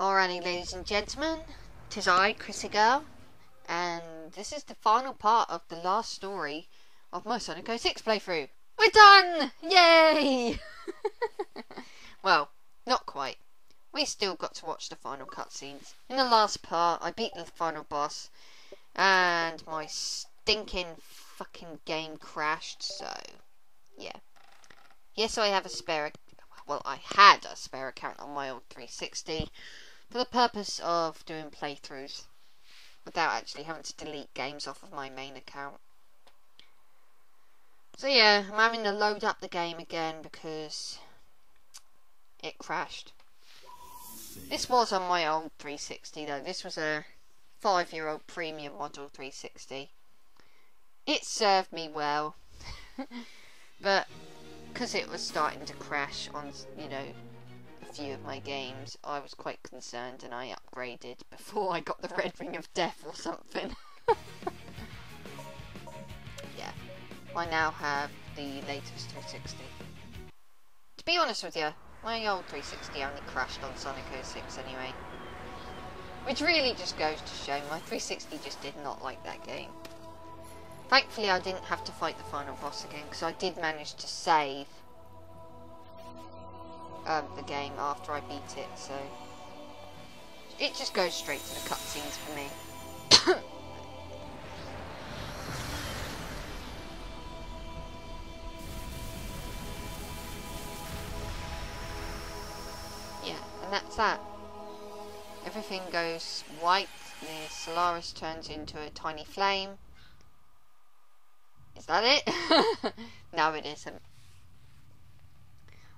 Alrighty, ladies and gentlemen, 'tis I, ChrissieGirl, and this is the final part of the last story of my Sonic 06 playthrough. We're done! Yay! Well, not quite. We still got to watch the final cutscenes. In the last part, I beat the final boss, and my stinking fucking game crashed, so, yeah. Yes, I have a spare, well, I had a spare account on my old 360, for the purpose of doing playthroughs without actually having to delete games off of my main account. So yeah, I'm having to load up the game again because it crashed. This was on my old 360 though. This was a 5-year-old premium model 360. It served me well, but because it was starting to crash on, you know, a few of my games, I was quite concerned and I upgraded before I got the Red Ring of Death or something. Yeah, I now have the latest 360. To be honest with you, my old 360 only crashed on Sonic 06 anyway. Which really just goes to show my 360 just did not like that game. Thankfully I didn't have to fight the final boss again because I did manage to save the game after I beat it, so it just goes straight to the cutscenes for me. Yeah, and that's that. Everything goes white, the Solaris turns into a tiny flame. Is that it? No, it isn't.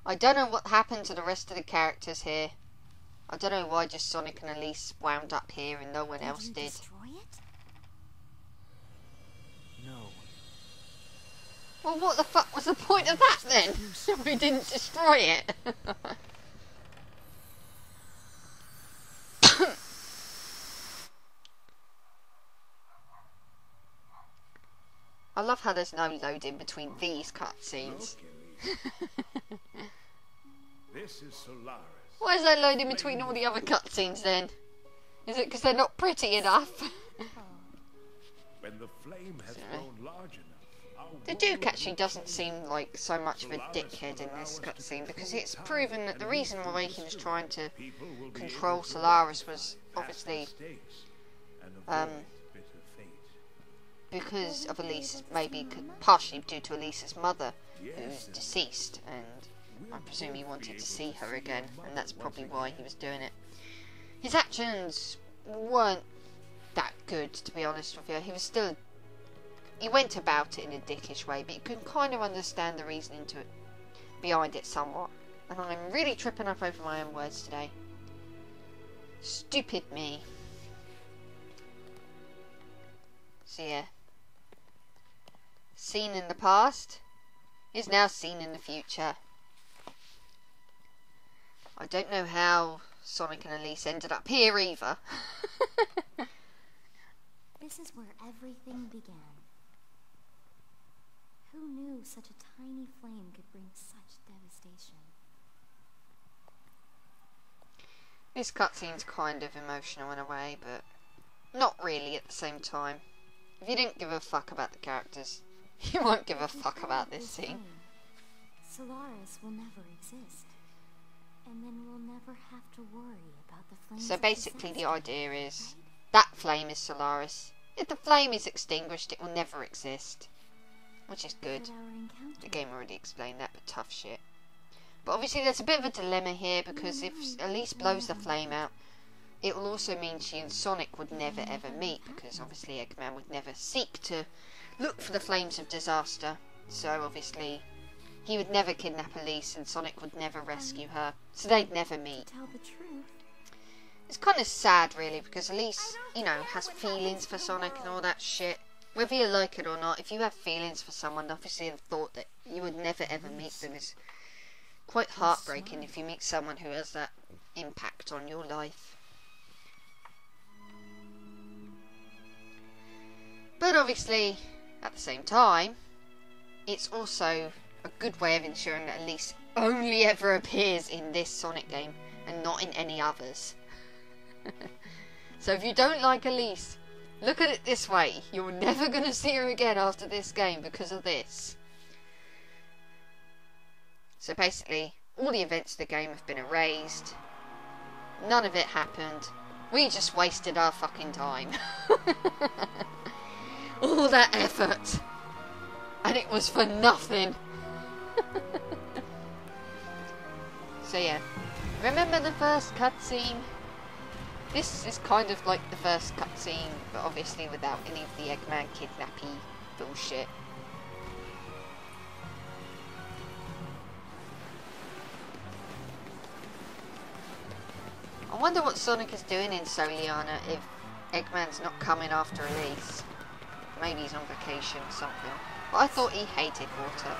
I don't know what happened to the rest of the characters here. I don't know why just Sonic and Elise wound up here and no one else did. Destroy it? No. Well, what the fuck was the point of that then? If we didn't destroy it. I love how there's no loading between these cutscenes. This is Solaris. Why is there loading between all the other cutscenes then? Is it because they're not pretty enough? When the flame has grown large enough, The Duke actually doesn't seem like so much of a dickhead in this cutscene because it's proven that the reason why he was trying to control Solaris was obviously because of Elise's, maybe partially due to Elise's mother, who's deceased, and I presume he wanted to see her again, and that's probably why he was doing it. His actions weren't that good, to be honest with you. He went about it in a dickish way, but you can kind of understand the reasoning to it, behind it somewhat. And I'm really tripping up over my own words today. Stupid me. So yeah. Seen in the past is now seen in the future. I don't know how Sonic and Elise ended up here either. This is where everything began. Who knew such a tiny flame could bring such devastation? This cutscene's kind of emotional in a way, but not really at the same time. If you didn't give a fuck about the characters, you won't give a fuck about this scene. Solaris will never exist. And then we'll never have to worry about the flame. So basically the idea is, that flame is Solaris. If the flame is extinguished, it will never exist. Which is good. The game already explained that, but tough shit. But obviously there's a bit of a dilemma here, because if Elise blows the flame out, it will also mean she and Sonic would never ever meet, because obviously Eggman would never seek to look for the flames of disaster. So obviously he would never kidnap Elise and Sonic would never rescue her. So they'd never meet. Tell the truth. It's kind of sad really, because Elise, you know, has feelings for Sonic and all that shit. Whether you like it or not, if you have feelings for someone, obviously the thought that you would never ever meet them is quite heartbreaking if you meet someone who has that impact on your life. But obviously, at the same time, it's also a good way of ensuring that Elise only ever appears in this Sonic game and not in any others. So if you don't like Elise, look at it this way. You're never going to see her again after this game because of this. So basically, all the events of the game have been erased. None of it happened. We just wasted our fucking time. All that effort. And it was for nothing. So yeah. Remember the first cutscene? This is kind of like the first cutscene, but obviously without any of the Eggman kidnappy bullshit. I wonder what Sonic is doing in Soliana if Eggman's not coming after Elise. Maybe he's on vacation or something. But I thought he hated water.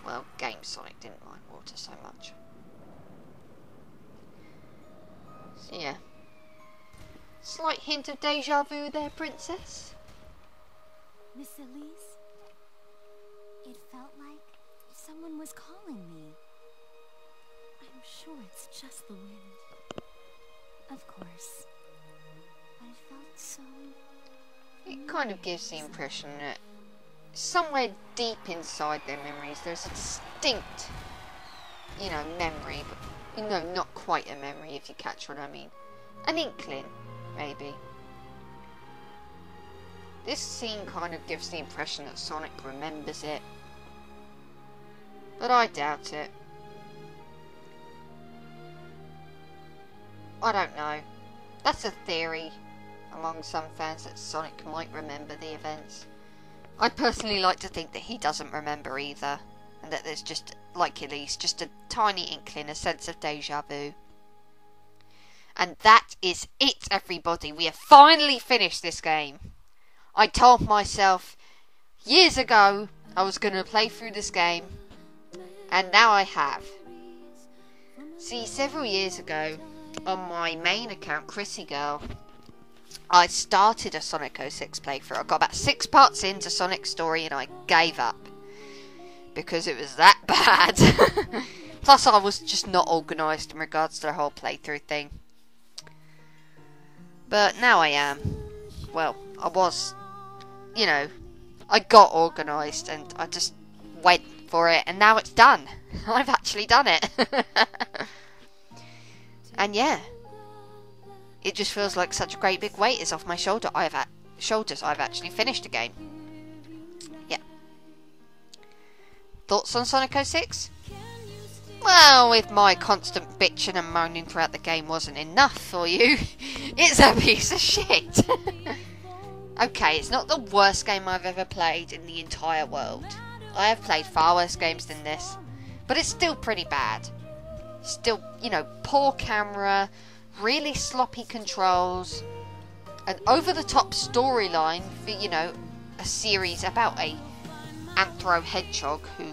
Well, Game Sonic didn't mind water so much. So yeah. Slight hint of deja vu there, Princess. Miss Elise? It felt like someone was calling me. I'm sure it's just the wind. Of course. But it felt so... It kind of gives the impression that somewhere deep inside their memories there's a distinct, you know, memory, but, you know, not quite a memory if you catch what I mean. An inkling, maybe. This scene kind of gives the impression that Sonic remembers it, but I doubt it. I don't know. That's a theory among some fans that Sonic might remember the events. I personally like to think that he doesn't remember either, and that there's just, like Elise, just a tiny inkling, a sense of deja vu. And that is it, everybody. We have finally finished this game. I told myself years ago I was going to play through this game, and now I have. See, several years ago, on my main account, ChrissieGirl, I started a Sonic 06 playthrough. I got about 6 parts into Sonic's story and I gave up. Because it was that bad. Plus I was just not organised in regards to the whole playthrough thing. But now I am. Well, I was, you know, I got organised and I just went for it and now it's done. I've actually done it. And yeah. It just feels like such a great big weight is off my shoulders. I've actually finished the game. Yeah. Thoughts on Sonic 06? Well, if my constant bitching and moaning throughout the game wasn't enough for you, it's a piece of shit. Okay, it's not the worst game I've ever played in the entire world. I have played far worse games than this, but it's still pretty bad. Still, you know, poor camera, really sloppy controls, an over-the-top storyline for, you know, a series about a anthro hedgehog who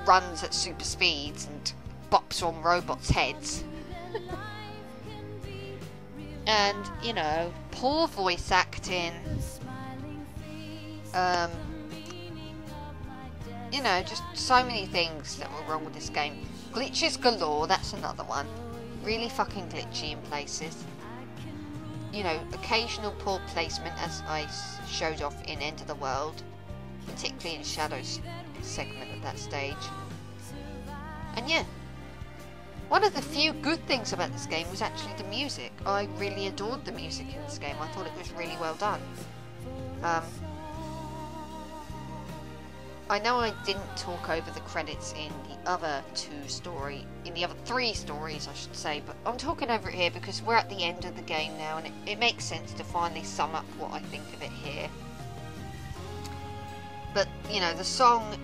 runs at super speeds and bops on robots' heads. And, you know, poor voice acting. You know, just so many things that were wrong with this game. Glitches galore, that's another one. Really fucking glitchy in places. You know, occasional poor placement, as I showed off in End of the World, particularly in Shadow's segment at that stage. And yeah, one of the few good things about this game was actually the music. I really adored the music in this game. I thought it was really well done. I know I didn't talk over the credits in the other in the other 3 stories I should say, but I'm talking over it here because we're at the end of the game now and it makes sense to finally sum up what I think of it here. But, you know, the song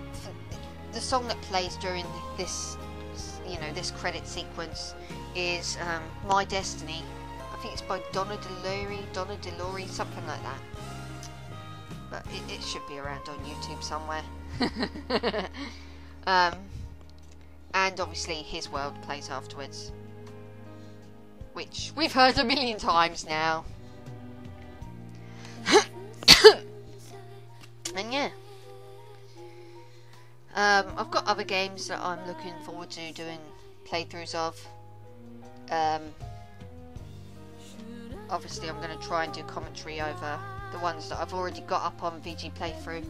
that plays during this, you know, this credit sequence is My Destiny. I think it's by Donna Delore, something like that. But it should be around on YouTube somewhere. And obviously His World plays afterwards, which we've heard a million times now. And yeah, I've got other games that I'm looking forward to doing playthroughs of. obviously I'm going to try and do commentary over the ones that I've already got up on VG Playthrough.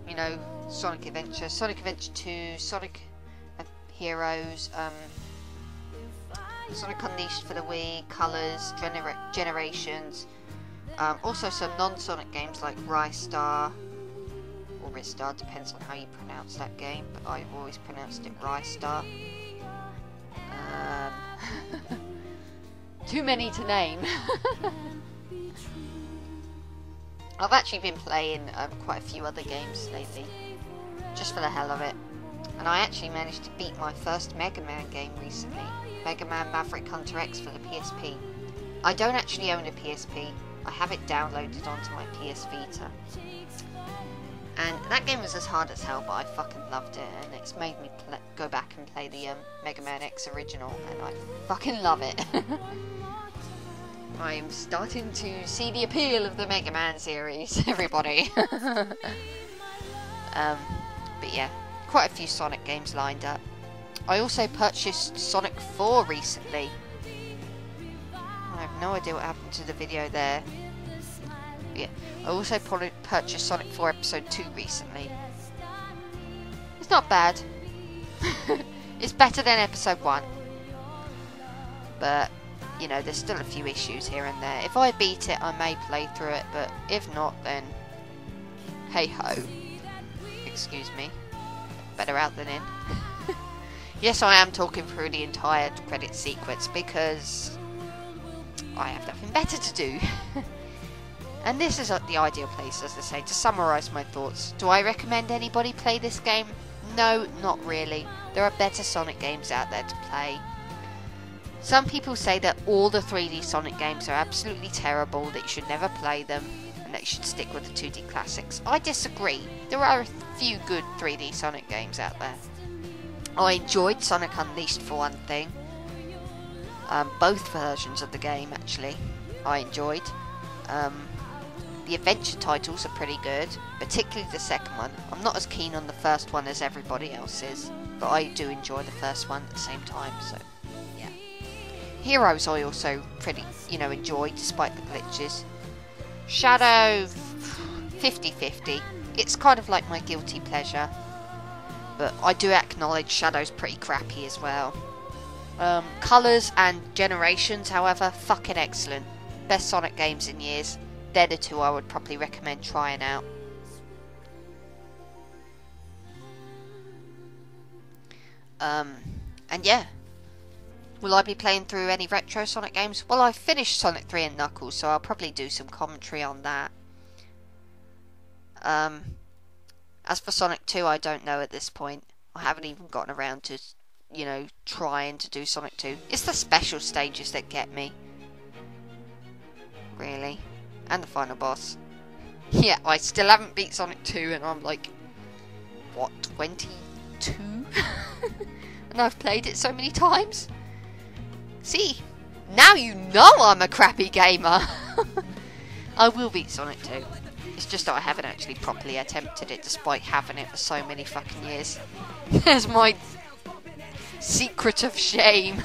You know, Sonic Adventure, Sonic Adventure 2, Sonic Heroes, Sonic Unleashed for the Wii, Colors, Generations. Also some non-Sonic games like Ristar, or Ristar, depends on how you pronounce that game, but I've always pronounced it Ristar. Too many to name. I've actually been playing quite a few other games lately, just for the hell of it. And I actually managed to beat my first Mega Man game recently, Mega Man Maverick Hunter X for the PSP. I don't actually own a PSP, I have it downloaded onto my PS Vita. And that game was as hard as hell, but I fucking loved it, and it's made me go back and play the Mega Man X original, and I fucking love it. I'm starting to see the appeal of the Mega Man series, everybody. But yeah, quite a few Sonic games lined up. I also purchased Sonic 4 recently. I have no idea what happened to the video there. But yeah, I also purchased Sonic 4 Episode 2 recently. It's not bad. It's better than Episode 1. But you know, there's still a few issues here and there. If I beat it, I may play through it, but if not, then hey ho. Excuse me. Better out than in. Yes, I am talking through the entire credit sequence because I have nothing better to do. And this is the ideal place, as I say, to summarise my thoughts. Do I recommend anybody play this game? No, not really. There are better Sonic games out there to play. Some people say that all the 3D Sonic games are absolutely terrible, that you should never play them, and that you should stick with the 2D classics. I disagree. There are a few good 3D Sonic games out there. I enjoyed Sonic Unleashed for one thing. Both versions of the game, actually, I enjoyed. The adventure titles are pretty good, particularly the second one. I'm not as keen on the first one as everybody else is, but I do enjoy the first one at the same time, so yeah. Heroes I also pretty, enjoyed despite the glitches. Shadow, 50-50. It's kind of like my guilty pleasure, but I do acknowledge Shadow's pretty crappy as well. Colors and Generations, however, fucking excellent. Best Sonic games in years. They're the two I would probably recommend trying out. And yeah. Will I be playing through any retro Sonic games? Well, I've finished Sonic 3 and Knuckles, so I'll probably do some commentary on that. As for Sonic 2, I don't know at this point. I haven't even gotten around to, trying to do Sonic 2. It's the special stages that get me. Really. And the final boss. Yeah, I still haven't beat Sonic 2, and I'm like, what, 22? And I've played it so many times. See, now you know I'm a crappy gamer. I will beat Sonic 2. It's just that I haven't actually properly attempted it, despite having it for so many fucking years. There's my secret of shame.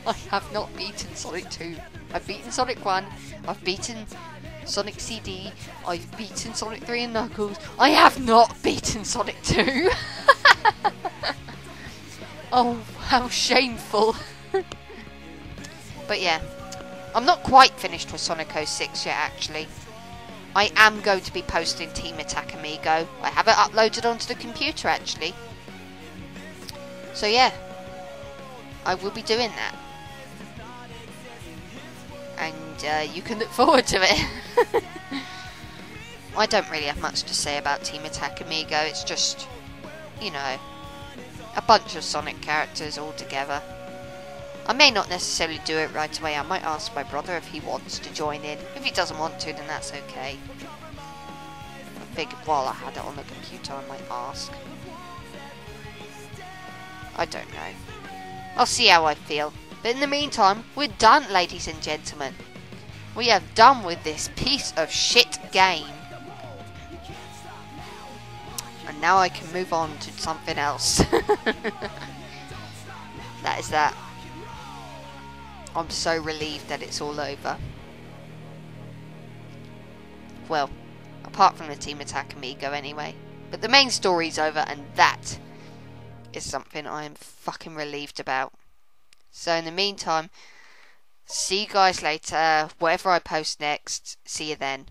I have not beaten Sonic 2. I've beaten Sonic 1. I've beaten Sonic CD. I've beaten Sonic 3 and Knuckles. I have not beaten Sonic 2. Oh, how shameful. But yeah, I'm not quite finished with Sonic 06 yet, actually. I am going to be posting Team Attack Amigo. I have it uploaded onto the computer, actually. So yeah, I will be doing that. And you can look forward to it. I don't really have much to say about Team Attack Amigo. It's just, a bunch of Sonic characters all together. I may not necessarily do it right away. I might ask my brother if he wants to join in. If he doesn't want to, then that's okay. I figured while I had it on the computer, I might ask. I don't know. I'll see how I feel. But in the meantime, we're done, ladies and gentlemen. We are done with this piece of shit game. And now I can move on to something else. That is that. I'm so relieved that it's all over. Well, apart from the team attacking Migo anyway. But the main story's over, and that is something I am fucking relieved about. So in the meantime, see you guys later. Whatever I post next, see you then.